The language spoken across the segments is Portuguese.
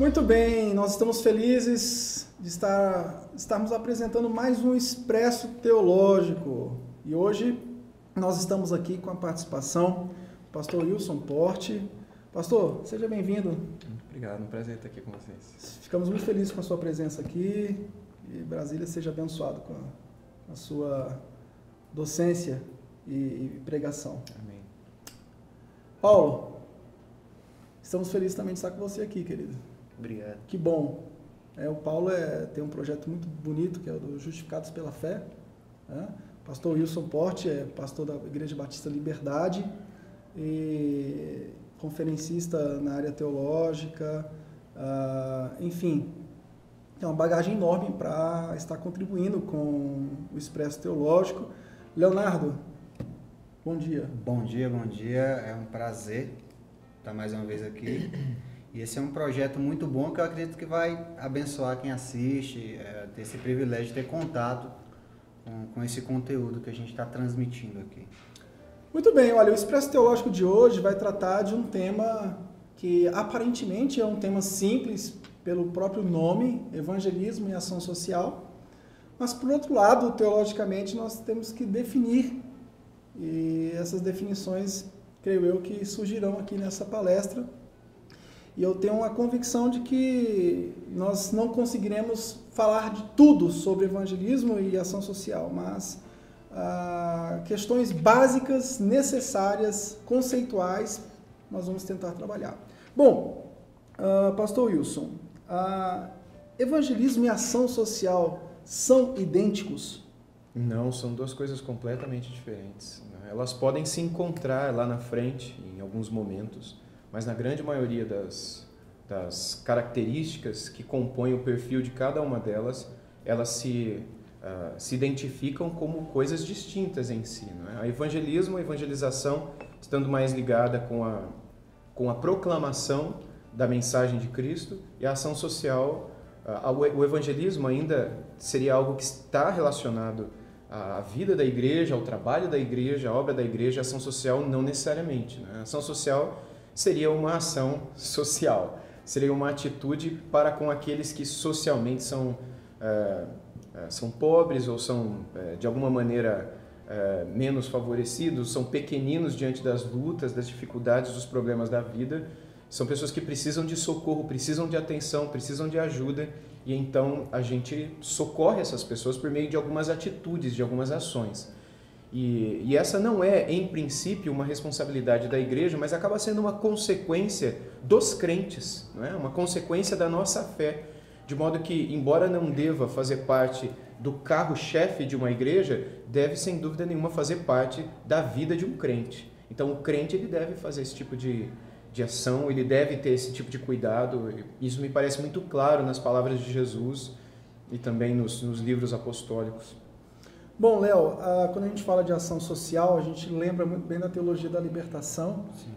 Muito bem, nós estamos felizes de estarmos apresentando mais um Expresso Teológico. E hoje nós estamos aqui com a participação do pastor Wilson Porte. Pastor, seja bem-vindo. Obrigado, um prazer estar aqui com vocês. Ficamos muito felizes com a sua presença aqui e Brasília seja abençoado com a sua docência e pregação. Amém. Paulo, estamos felizes também de estar com você aqui, querido. Obrigado. Que bom. O Paulo tem um projeto muito bonito, que é o do Justificados pela Fé. Pastor Wilson Porte é pastor da Igreja Batista Liberdade e conferencista na área teológica. Enfim, tem uma bagagem enorme para estar contribuindo com o Expresso Teológico. Leonardo, bom dia. Bom dia. É um prazer estar mais uma vez aqui. E esse é um projeto muito bom que eu acredito que vai abençoar quem assiste, ter esse privilégio de ter contato com esse conteúdo que a gente está transmitindo aqui. Muito bem, olha, o Expresso Teológico de hoje vai tratar de um tema que aparentemente é um tema simples pelo próprio nome, evangelismo e ação social, mas por outro lado, teologicamente, nós temos que definir, e essas definições, creio eu, que surgirão aqui nessa palestra. E eu tenho uma convicção de que nós não conseguiremos falar de tudo sobre evangelismo e ação social, mas questões básicas, necessárias, conceituais, nós vamos tentar trabalhar. Bom, pastor Wilson, evangelismo e ação social são idênticos? Não, são duas coisas completamente diferentes. Elas podem se encontrar lá na frente, em alguns momentos, mas na grande maioria das características que compõem o perfil de cada uma delas, elas se identificam como coisas distintas em si. Não é? A evangelização, estando mais ligada com a proclamação da mensagem de Cristo, e a ação social, o evangelismo ainda seria algo que está relacionado à vida da igreja, ao trabalho da igreja, à obra da igreja. A ação social não necessariamente. Não é? A ação social seria uma ação social, seria uma atitude para com aqueles que socialmente são pobres ou são, de alguma maneira, menos favorecidos, são pequeninos diante das lutas, das dificuldades, dos problemas da vida. São pessoas que precisam de socorro, precisam de atenção, precisam de ajuda, e então a gente socorre essas pessoas por meio de algumas atitudes, de algumas ações. E essa não é, em princípio, uma responsabilidade da igreja, mas acaba sendo uma consequência dos crentes, não é? Uma consequência da nossa fé, de modo que, embora não deva fazer parte do carro-chefe de uma igreja, deve, sem dúvida nenhuma, fazer parte da vida de um crente. Então, o crente ele deve fazer esse tipo de ação, ele deve ter esse tipo de cuidado. Isso me parece muito claro nas palavras de Jesus e também nos livros apostólicos. Bom, Léo, quando a gente fala de ação social, a gente lembra muito bem da teologia da libertação. Sim.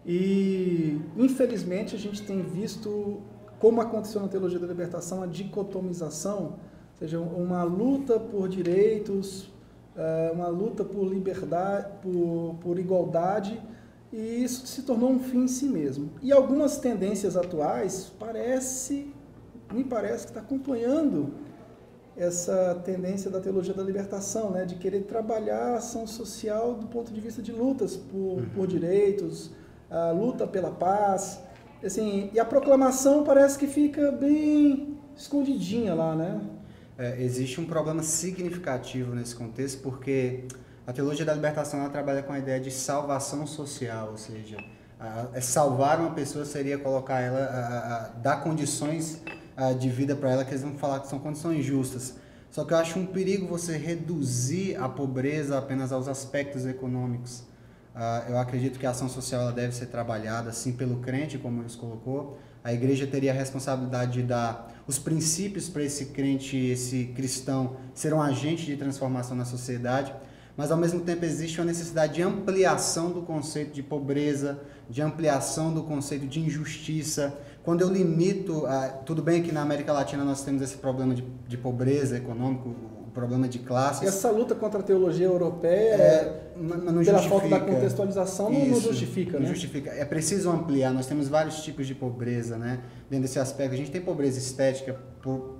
E, infelizmente, a gente tem visto como aconteceu na teologia da libertação a dicotomização, ou seja, uma luta por direitos, uma luta por liberdade, por igualdade, e isso se tornou um fim em si mesmo. E algumas tendências atuais me parece que está acompanhando essa tendência da teologia da libertação, né, de querer trabalhar a ação social do ponto de vista de lutas por direitos, a luta pela paz, assim, e a proclamação parece que fica bem escondidinha lá, né? Existe um problema significativo nesse contexto, porque a teologia da libertação ela trabalha com a ideia de salvação social, ou seja, salvar uma pessoa seria colocar ela, dar condições de vida para ela, que eles vão falar que são condições justas. Só que eu acho um perigo você reduzir a pobreza apenas aos aspectos econômicos. Eu acredito que a ação social ela deve ser trabalhada, assim, pelo crente, como eles colocou. A igreja teria a responsabilidade de dar os princípios para esse crente, esse cristão, ser um agente de transformação na sociedade, mas ao mesmo tempo existe uma necessidade de ampliação do conceito de pobreza, de ampliação do conceito de injustiça. Quando eu limito, tudo bem que na América Latina nós temos esse problema de pobreza econômica, o problema de classes. E essa luta contra a teologia europeia, não pela justifica. falta da contextualização, não justifica, não né? justifica. É preciso ampliar. Nós temos vários tipos de pobreza, né? Dentro desse aspecto, a gente tem pobreza estética,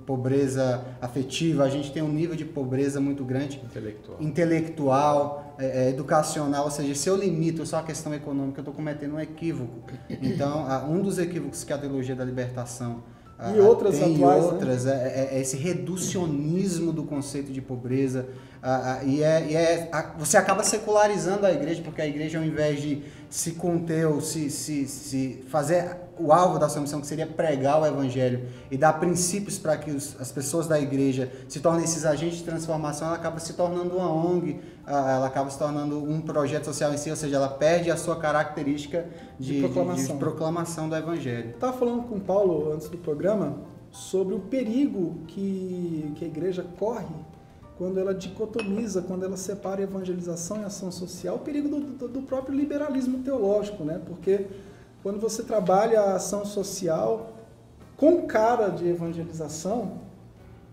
pobreza afetiva, a gente tem um nível de pobreza muito grande. Intelectual, educacional, ou seja, se eu limito só a questão econômica, eu estou cometendo um equívoco. Então, um dos equívocos que a teologia da libertação e outras tem, atuais, outras, né? É esse reducionismo do conceito de pobreza, você acaba secularizando a igreja, porque a igreja, ao invés de se conter ou se fazer o alvo da sua missão, que seria pregar o evangelho e dar princípios para que as pessoas da igreja se tornem esses agentes de transformação, ela acaba se tornando uma ONG, ela acaba se tornando um projeto social em si, ou seja, ela perde a sua característica de proclamação do evangelho. Estava falando com o Paulo antes do programa sobre o perigo que a igreja corre quando ela dicotomiza, quando ela separa evangelização e ação social, o perigo do próprio liberalismo teológico, né? Porque quando você trabalha a ação social com cara de evangelização,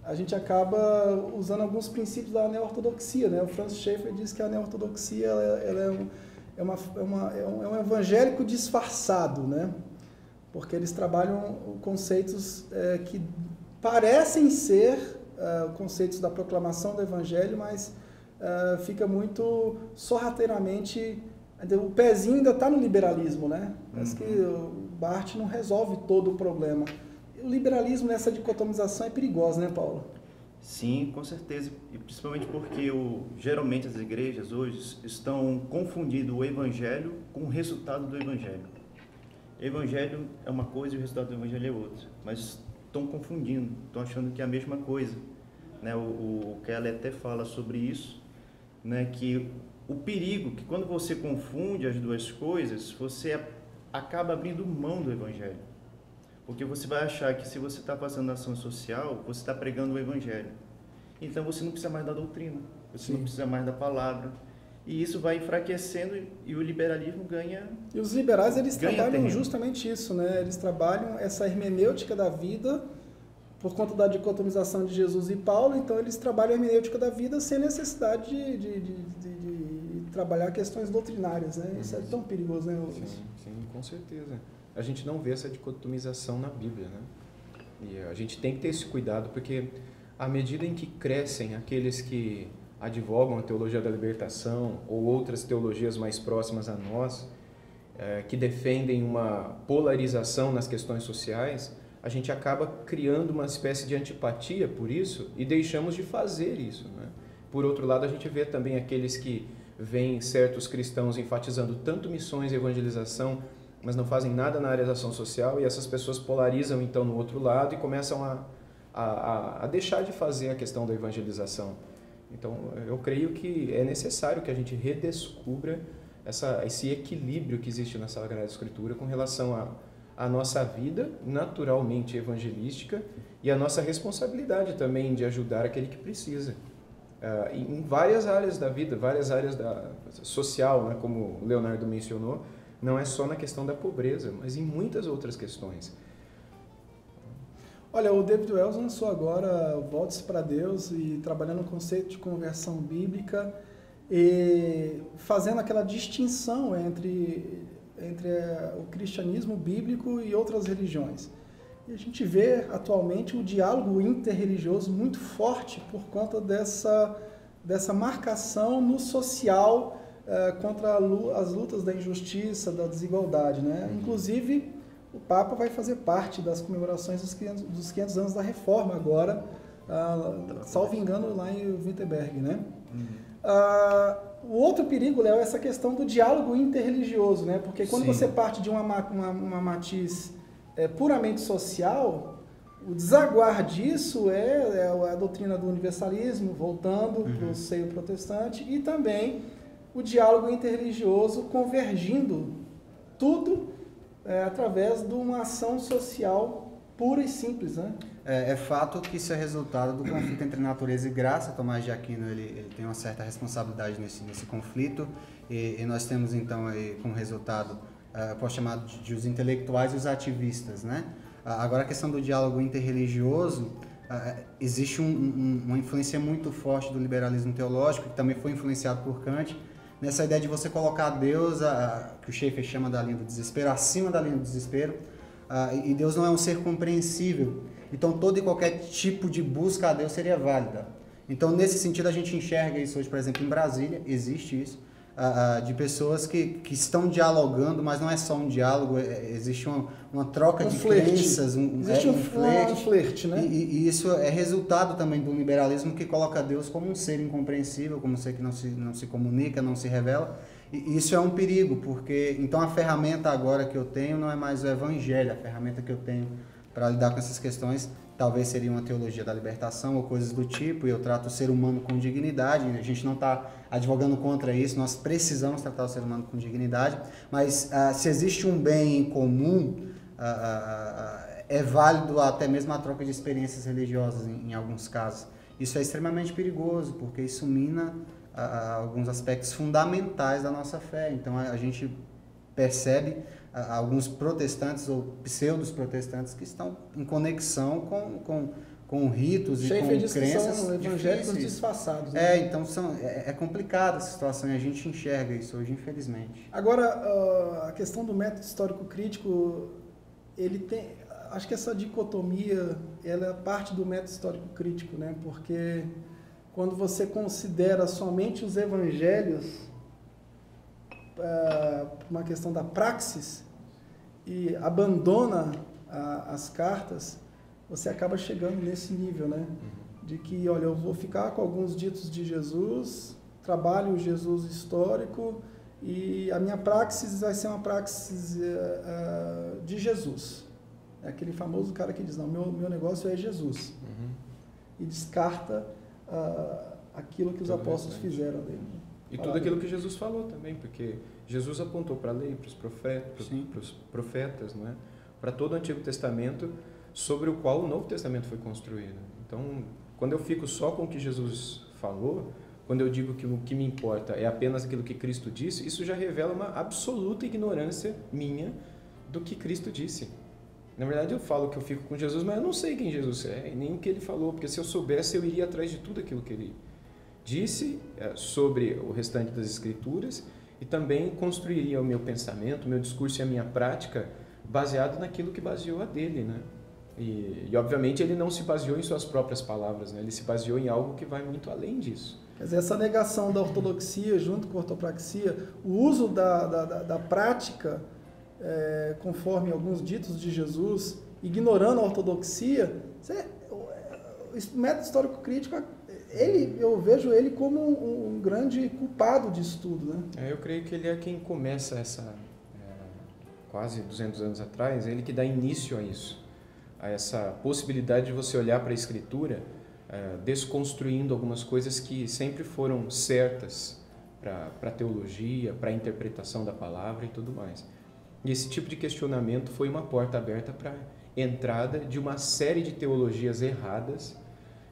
a gente acaba usando alguns princípios da neo-ortodoxia, né? O Francis Schaeffer diz que a neo-ortodoxia ela é um evangélico disfarçado, né? Porque eles trabalham conceitos que parecem ser conceitos da proclamação do evangelho, mas fica muito sorrateiramente... O pezinho ainda está no liberalismo, né? Parece que o Barth não resolve todo o problema. O liberalismo nessa dicotomização é perigoso, né, Paulo? Sim, com certeza. E principalmente porque geralmente as igrejas hoje estão confundindo o evangelho com o resultado do evangelho. Evangelho é uma coisa e o resultado do evangelho é outra. Mas estão confundindo, estão achando que é a mesma coisa. Né? O Keller até fala sobre isso, né? Que o perigo que quando você confunde as duas coisas, você acaba abrindo mão do evangelho. Porque você vai achar que se você está fazendo ação social, você está pregando o evangelho. Então você não precisa mais da doutrina, você não precisa mais da palavra. E isso vai enfraquecendo e o liberalismo ganha. E os liberais, eles trabalham terreno. justamente isso, né? Eles trabalham essa hermenêutica da vida por conta da dicotomização de Jesus e Paulo, então eles trabalham a hermenêutica da vida sem necessidade de trabalhar questões doutrinárias, né? Isso é tão perigoso, né? Sim, com certeza. A gente não vê essa dicotomização na Bíblia, né? E a gente tem que ter esse cuidado, porque à medida em que crescem aqueles que advogam a teologia da libertação ou outras teologias mais próximas a nós, que defendem uma polarização nas questões sociais, a gente acaba criando uma espécie de antipatia por isso e deixamos de fazer isso, né? Por outro lado, a gente vê também aqueles que veem certos cristãos enfatizando tanto missões e evangelização, mas não fazem nada na área da ação social, e essas pessoas polarizam então no outro lado e começam a deixar de fazer a questão da evangelização. Então, eu creio que é necessário que a gente redescubra esse equilíbrio que existe na Sagrada Escritura com relação à nossa vida naturalmente evangelística e a nossa responsabilidade também de ajudar aquele que precisa. Em várias áreas da vida, várias áreas da social, né, como o Leonardo mencionou, não é só na questão da pobreza, mas em muitas outras questões. Olha, o David Wells lançou agora Volte-se para Deus e trabalhando o conceito de conversão bíblica e fazendo aquela distinção entre o cristianismo bíblico e outras religiões. E a gente vê atualmente o diálogo interreligioso muito forte por conta dessa marcação no social contra as lutas da injustiça, da desigualdade, né? Inclusive, o Papa vai fazer parte das comemorações dos 500 anos da Reforma agora, salvo engano, lá em Wittenberg, né? O outro perigo, Léo, é essa questão do diálogo interreligioso, né? Porque quando você parte de uma matiz puramente social, o desaguar disso é a doutrina do universalismo, voltando para o seio protestante, e também o diálogo interreligioso convergindo tudo através de uma ação social pura e simples, né? É fato que isso é resultado do conflito entre natureza e graça. Tomás de Aquino ele tem uma certa responsabilidade nesse conflito, e nós temos então aí como resultado, posso chamar de os intelectuais e os ativistas, né? Agora a questão do diálogo interreligioso, existe uma influência muito forte do liberalismo teológico, que também foi influenciado por Kant, nessa ideia de você colocar Deus, que o Schaeffer chama da linha do desespero, acima da linha do desespero, e Deus não é um ser compreensível. Então, todo e qualquer tipo de busca a Deus seria válida. Então, nesse sentido, a gente enxerga isso hoje, por exemplo, em Brasília, existe isso, de pessoas que estão dialogando, mas não é só um diálogo, existe uma troca de crenças, existe um flerte, né? E isso é resultado também do liberalismo, que coloca Deus como um ser incompreensível, como um ser que não se comunica, não se revela. E isso é um perigo, porque então a ferramenta agora que eu tenho não é mais o evangelho, a ferramenta que eu tenho para lidar com essas questões talvez seria uma teologia da libertação ou coisas do tipo, e eu trato o ser humano com dignidade. A gente não está advogando contra isso, nós precisamos tratar o ser humano com dignidade, mas se existe um bem em comum, é válido até mesmo a troca de experiências religiosas em alguns casos. Isso é extremamente perigoso, porque isso mina alguns aspectos fundamentais da nossa fé. Então a gente percebe alguns protestantes ou pseudos protestantes que estão em conexão com ritos e com crenças que são evangélicos disfarçados, né? Então é complicada essa situação e a gente enxerga isso hoje, infelizmente. Agora, a questão do método histórico crítico, acho que essa dicotomia, ela é parte do método histórico crítico, né? Porque quando você considera somente os evangelhos, uma questão da praxis, e abandona as cartas, você acaba chegando nesse nível, né? De que, olha, eu vou ficar com alguns ditos de Jesus, trabalho o Jesus histórico, e a minha praxis vai ser uma praxis de Jesus. É aquele famoso cara que diz, não, meu negócio é Jesus. E descarta aquilo que os apóstolos fizeram dele. E tudo aquilo que Jesus falou também, porque Jesus apontou para a lei, para os profetas, não é? Para todo o Antigo Testamento, sobre o qual o Novo Testamento foi construído. Então, quando eu fico só com o que Jesus falou, quando eu digo que o que me importa é apenas aquilo que Cristo disse, isso já revela uma absoluta ignorância minha do que Cristo disse. Na verdade, eu falo que eu fico com Jesus, mas eu não sei quem Jesus é, e nem o que ele falou, porque se eu soubesse, eu iria atrás de tudo aquilo que ele disse sobre o restante das Escrituras, e também construiria o meu pensamento, o meu discurso e a minha prática baseado naquilo que baseou a dele, né? E obviamente ele não se baseou em suas próprias palavras, né? Ele se baseou em algo que vai muito além disso. Quer dizer, essa negação da ortodoxia junto com a ortopraxia, o uso da prática, conforme alguns ditos de Jesus, ignorando a ortodoxia, o método histórico crítico, eu vejo ele como um grande culpado disso tudo, né? Eu creio que ele é quem começa quase 200 anos atrás, ele que dá início a isso, a essa possibilidade de você olhar para a Escritura, desconstruindo algumas coisas que sempre foram certas para a teologia, para a interpretação da palavra e tudo mais. E esse tipo de questionamento foi uma porta aberta para a entrada de uma série de teologias erradas,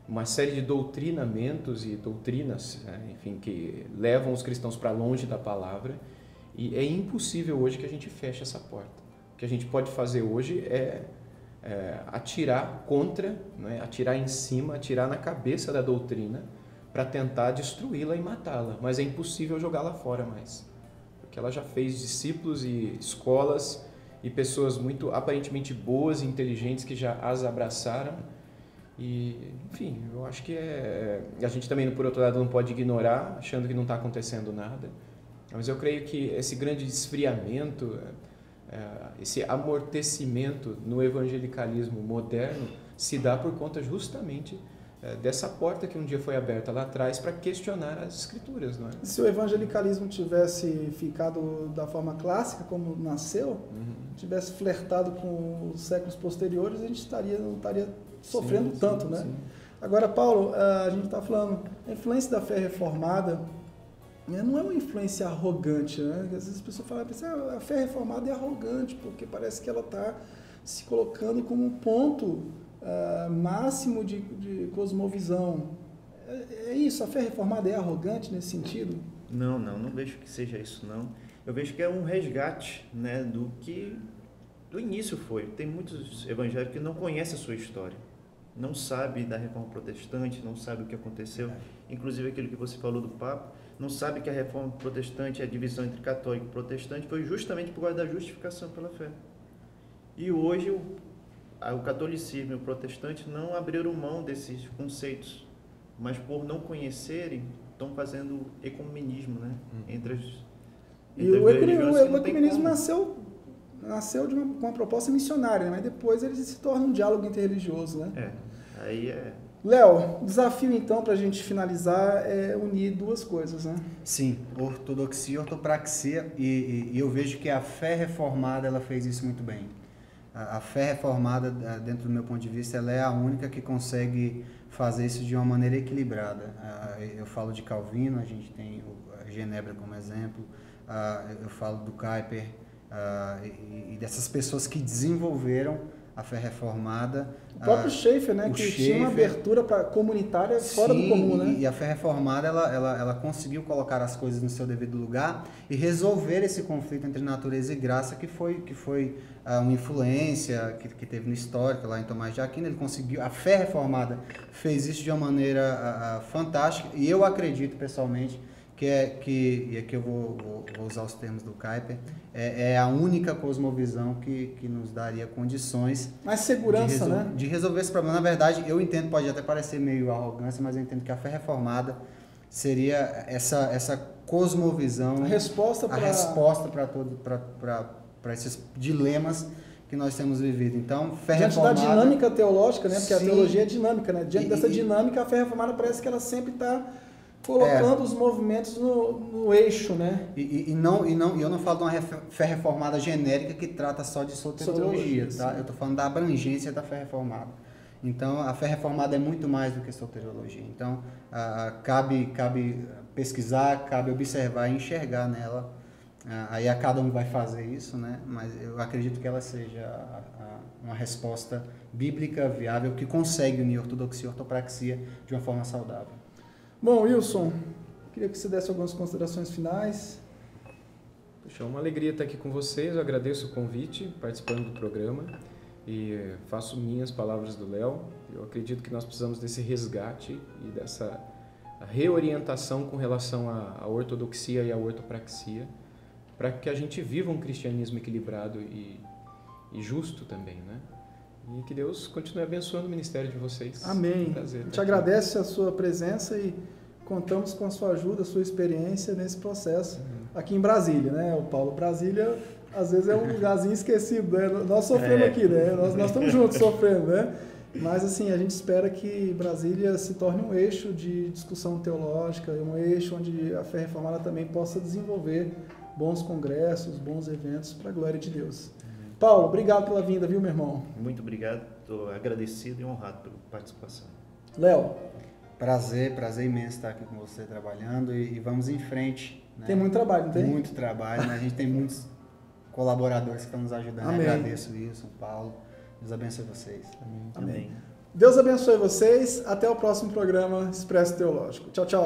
uma série de doutrinamentos e doutrinas, enfim, que levam os cristãos para longe da palavra, e é impossível hoje que a gente feche essa porta. O que a gente pode fazer hoje é atirar contra, né, atirar em cima, atirar na cabeça da doutrina para tentar destruí-la e matá-la, mas é impossível jogá-la fora mais, porque ela já fez discípulos e escolas e pessoas muito aparentemente boas e inteligentes que já as abraçaram. E, enfim, eu acho que a gente também, por outro lado, não pode ignorar, achando que não está acontecendo nada. Mas eu creio que esse grande esfriamento, esse amortecimento no evangelicalismo moderno se dá por conta justamente dessa porta que um dia foi aberta lá atrás para questionar as Escrituras, não é? Se o evangelicalismo tivesse ficado da forma clássica, como nasceu, tivesse flertado com os séculos posteriores, a gente não estaria sofrendo tanto, né? Sim. Agora, Paulo, a gente está falando, a influência da fé reformada não é uma influência arrogante, né? Às vezes as pessoas falam, a fé reformada é arrogante, porque parece que ela está se colocando como um ponto máximo de cosmovisão. É isso, a fé reformada é arrogante nesse sentido? Não vejo que seja isso, não. Eu vejo que é um resgate, né, do que do início foi. Tem muitos evangélicos que não conhecem a sua história. não sabe da Reforma Protestante, não sabe o que aconteceu, inclusive aquilo que você falou do Papa, não sabe que a Reforma Protestante, a divisão entre católico e protestante, foi justamente por causa da justificação pela fé. E hoje o catolicismo e o protestante não abriram mão desses conceitos, mas por não conhecerem, estão fazendo ecumenismo, né? Entre as religiões que não tem ecumenismo como. nasceu com uma proposta missionária, né? Mas depois ele se torna um diálogo interreligioso, né? Aí é... Léo, o desafio então para a gente finalizar é unir duas coisas, né? Sim, ortodoxia e ortopraxia, e eu vejo que a fé reformada ela fez isso muito bem. A fé reformada, dentro do meu ponto de vista, ela é a única que consegue fazer isso de uma maneira equilibrada. Eu falo de Calvino, a gente tem a Genebra como exemplo, eu falo do Kuyper, e dessas pessoas que desenvolveram a fé reformada. O próprio Schaeffer, né, que tinha uma abertura para comunitária fora do comum, né? E a fé reformada, ela conseguiu colocar as coisas no seu devido lugar e resolver esse conflito entre natureza e graça que foi uma influência que teve no histórico lá em Tomás de Aquino. Ele conseguiu, a fé reformada fez isso de uma maneira fantástica, e eu acredito pessoalmente e aqui eu vou usar os termos do Kuyper, é a única cosmovisão que nos daria condições mais segurança, né? De resolver esse problema. Na verdade, eu entendo, pode até parecer meio arrogância, mas eu entendo que a fé reformada seria essa cosmovisão, a resposta para esses dilemas que nós temos vivido. Então, fé reformada... Diante da dinâmica teológica, né? Porque a teologia é dinâmica, né? Diante dessa dinâmica, a fé reformada parece que ela sempre está colocando os movimentos no eixo, né? E eu não falo de uma fé reformada genérica que trata só de soteriologia, tá? Eu estou falando da abrangência da fé reformada. Então, a fé reformada é muito mais do que soteriologia. Então, cabe pesquisar, cabe observar e enxergar nela. Aí a cada um vai fazer isso, né? Mas eu acredito que ela seja uma resposta bíblica viável que consegue unir ortodoxia e ortopraxia de uma forma saudável. Bom, Wilson, queria que você desse algumas considerações finais. Poxa, é uma alegria estar aqui com vocês. Eu agradeço o convite, participando do programa, e faço minhas palavras do Léo. Eu acredito que nós precisamos desse resgate e dessa reorientação com relação à ortodoxia e à ortopraxia, para que a gente viva um cristianismo equilibrado e justo também, né? E que Deus continue abençoando o ministério de vocês. Amém. É um prazer. A gente agradece a sua presença e contamos com a sua ajuda, a sua experiência nesse processo aqui em Brasília, né? O Paulo, Brasília, às vezes é um lugarzinho esquecido, né? Nós sofremos aqui, né? Nós estamos juntos sofrendo, né? Mas, assim, a gente espera que Brasília se torne um eixo de discussão teológica, um eixo onde a fé reformada também possa desenvolver bons congressos, bons eventos para a glória de Deus. Paulo, obrigado pela vinda, viu, meu irmão? Muito obrigado, estou agradecido e honrado pela participação. Léo. Prazer imenso estar aqui com você trabalhando e vamos em frente. Né? Tem muito trabalho, não tem? Muito trabalho, né? A gente tem muitos colaboradores que estão nos ajudando. Amém. Agradeço isso, Paulo. Deus abençoe vocês. Amém. Deus abençoe vocês. Até o próximo programa Expresso Teológico. Tchau, tchau.